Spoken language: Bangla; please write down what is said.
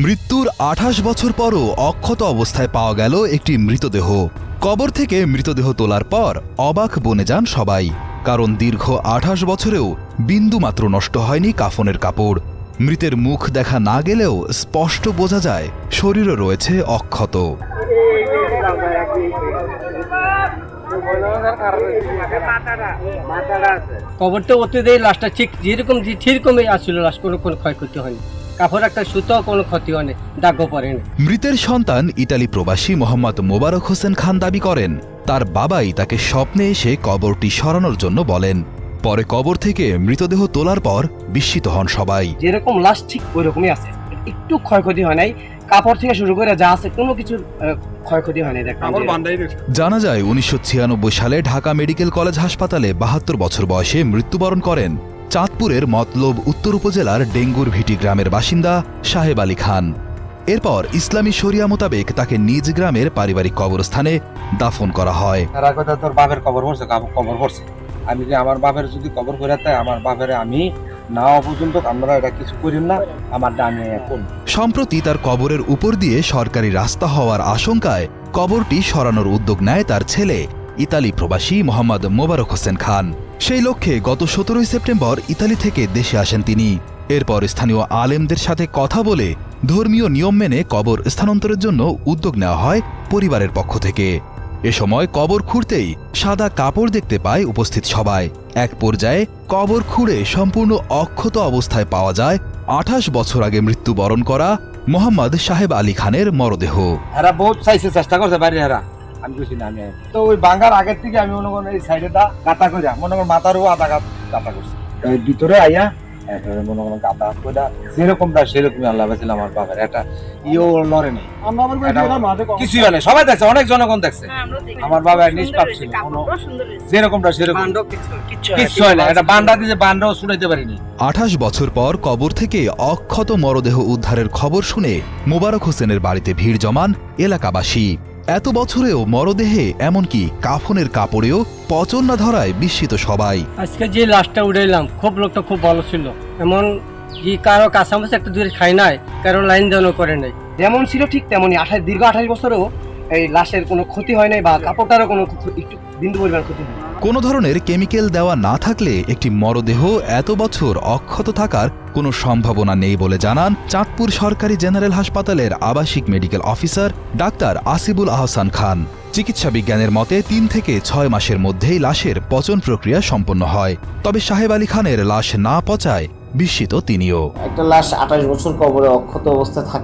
মৃত্যুর ২৮ বছর পরও অক্ষত অবস্থায় পাওয়া গেল একটি মৃতদেহ। কবর থেকে মৃতদেহ তোলার পর অবাক বনে যান সবাই, কারণ দীর্ঘ ২৮ বছরেও বিন্দুমাত্র নষ্ট হয়নি কাফনের কাপড়। মৃতের মুখ দেখা না গেলেও স্পষ্ট বোঝা যায় শরীরে রয়েছে অক্ষত। কবরটা ওতে দিয়ে লাশটা ঠিক যেরকমই আসছিল, লাশ কোনো ক্ষয়ক্ষতি হয়নি। কাপড় একটা সুতো কোনো ক্ষতি হয়নি, দাগও পড়েনি। মৃতের সন্তান ইতালি প্রবাসী মোহাম্মদ মোবারক হোসেন খান দাবি করেন, তার বাবাই তাকে স্বপ্নে এসে কবরটি সরানোর জন্য বলেন। পরে কবর থেকে মৃতদেহ তোলার পর বিস্মিত হন সবাই। যেরকম লাশ ঠিক ওই রকমই আছে, একটু ক্ষয়ক্ষতি হয় নাই। কাপড় থেকে শুরু করে যা আছে কোনো কিছু ক্ষয়ক্ষতি হয় নাই। জানা যায় ১৯৯৬ সালে ঢাকা মেডিকেল কলেজ হাসপাতালে ৭২ বছর বয়সে মৃত্যুবরণ করেন চাঁদপুরের মতলব উত্তর উপজেলার ডেঙ্গুর ভিটি গ্রামের বাসিন্দা সাহেব আলী খান। এরপর ইসলামী শরিয়া মোতাবেক তাকে নিজ গ্রামের পারিবারিক কবরস্থানে দাফন করা হয়। তোর বাপের কবর পড়ছে, কবর পড়ছে। আমি যে আমার বাপের যদি কবর করে তাই আমার বাপের আমি না পর্যন্ত আমরা এটা কিছু করি না, আমার ডানে এখন। সম্প্রতি তার কবরের উপর দিয়ে সরকারি রাস্তা হওয়ার আশঙ্কায় কবরটি সরানোর উদ্যোগ নেয় তার ছেলে ইতালি প্রবাসী মোহাম্মদ মোবারক হোসেন খান। সেই লক্ষ্যে গত ১৭ সেপ্টেম্বর ইতালি থেকে দেশে আসেন তিনি। এরপর স্থানীয় আলেমদের সাথে কথা বলে ধর্মীয় নিয়ম মেনে কবর স্থানান্তরের জন্য উদ্যোগ নেওয়া হয় পরিবারের পক্ষ থেকে। এ সময় কবর খুঁড়তেই সাদা কাপড় দেখতে পায় উপস্থিত সবাই। এক পর্যায়ে কবর খুঁড়ে সম্পূর্ণ অক্ষত অবস্থায় পাওয়া যায় ২৮ বছর আগে মৃত্যুবরণ করা মোহাম্মদ সাহেব আলী খানের মরদেহ। এরা বহুত চাইছে, চেষ্টা করছে বাইরে, এরা আমি বুঝি না। আমি তো ওই বাঙ্গার আগের থেকে আমি মনে করেন এই সাইডে গাতা করে মনে করেন মাথারও আধা গাতা করছি, ভিতরে আইয়া মনে করেন গাতা করে যেরকমটা সেরকমই আল্লাহ বাঁচিল। আমার বাবার একটা ইও লড়ে নেই, কিছুই হয় না। সবাই দেখছে, অনেক জনগণ দেখছে। আমার বাবা নিষ্পাপ ছিল, যেরকমটা সেরকম কিছু হয় না। এটা বান্ডা দিয়ে বান্ডাও শুনাইতে পারিনি। ২৮ বছর পর কবর থেকে অক্ষত মরদেহ উদ্ধারের খবর শুনে মোবারক হোসেনের বাড়িতে ভিড় জমান এলাকাবাসী। এত বছরেও মরদেহে এমনকি কাফনের কাপড়েও পচন না ধরায় বিস্মিত সবাই। আজকে যে লাশটা উড়াইলাম, লোকটা খুব ভালো ছিল। এমন কি কারো কাছামাছি একটা দূরে খাই নাই, কারো লাইন দেওয়া করে নাই। যেমন ছিল ঠিক তেমনই দীর্ঘ ২৮ বছরেও এই লাশের কোনো ক্ষতি হয় নাই, বা কাপড়টারও কোনো একটু বিন্দু পরিমাণ ক্ষতি হয়। কোনো ধরনের কেমিক্যাল দেওয়া না থাকলে একটি মরদেহ এত বছর অক্ষত থাকার কোনো সম্ভাবনা নেই বলে জানান চাঁদপুর সরকারি জেনারেল হাসপাতালের আবাসিক medical officer doctor Asibul Ahsan Khan. চিকিৎসা বিজ্ঞানের মতে ৩ থেকে ৬ মাসের মধ্যেই লাশের পচন প্রক্রিয়া সম্পন্ন হয়। তবে সাহেব আলী খানের লাশ না পচায় বিস্মিত তিনিও। একটা লাশ ২৮ বছর কবরে অক্ষত অবস্থায় থাকে।